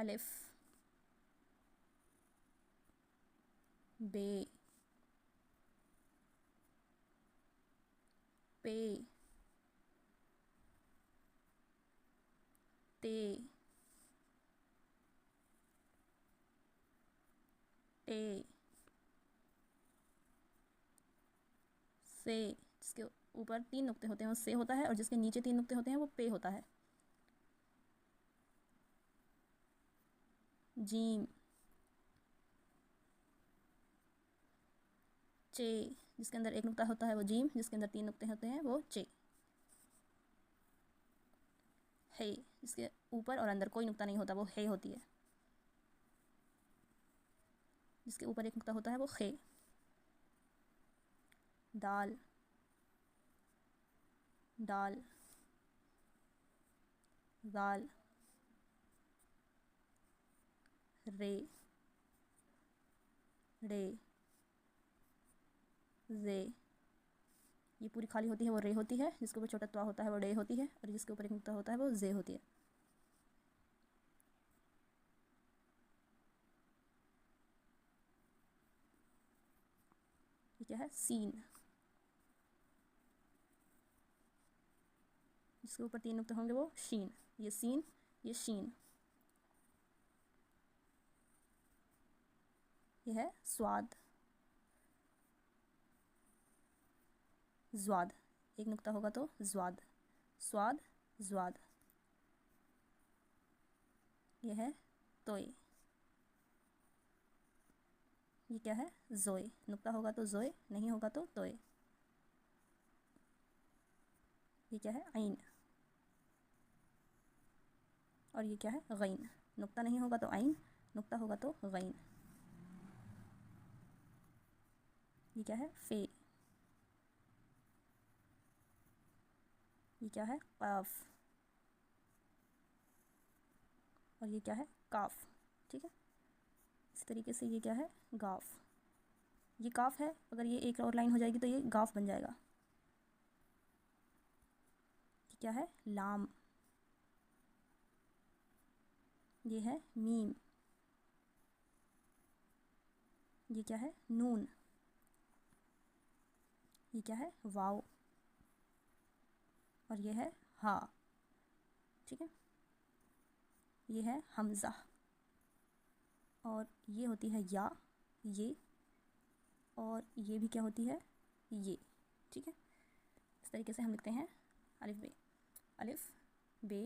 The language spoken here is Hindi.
अलिफ, बे, पे, ते, टे, से। जिसके ऊपर 3 नुक्ते होते हैं वो से होता है, और जिसके नीचे 3 नुक्ते होते हैं वो पे होता है। जीम, चे। जिसके अंदर 1 नुक्ता होता है वो जीम, जिसके अंदर 3 नुक्ते होते हैं वो चे। है, जिसके ऊपर और अंदर कोई नुक्ता नहीं होता वो है होती है। जिसके ऊपर 1 नुक्ता होता है वो खे। दाल, दाल, दाल, रे, रे, जे। ये पूरी खाली होती है वो रे होती है, जिसके ऊपर छोटा त्वा होता है वो डे होती है, और जिसके ऊपर 1 नुक्ता होता है वो जे होती है। ये क्या है? सीन। जिसके ऊपर 3 नुक्ते होंगे वो शीन। ये सीन, ये शीन। ये है स्वाद, ज्वाद। 1 नुक्ता होगा तो ज्वाद, स्वाद, ज्वाद। ये है तोय। ये क्या है? जोए। नुक्ता होगा तो जोए, नहीं होगा तो तोय। ये क्या है? आइन। और ये क्या है? गैन। नुक्ता नहीं होगा तो आइन, नुक्ता होगा तो गैन। ये क्या है? फे। ये क्या है? काफ। और ये क्या है? काफ। ठीक है, इस तरीके से ये क्या है? गाफ। ये काफ है, अगर ये एक और लाइन हो जाएगी तो ये गाफ बन जाएगा। ये क्या है? लाम। ये है मीम। ये क्या है? नून। ये क्या है? वाव। और ये है हा। ठीक है, ये है हमज़ा। और ये होती है या, ये। और ये भी क्या होती है? ये। ठीक है, इस तरीके से हम लिखते हैं अलिफ बे। अलिफ, बे,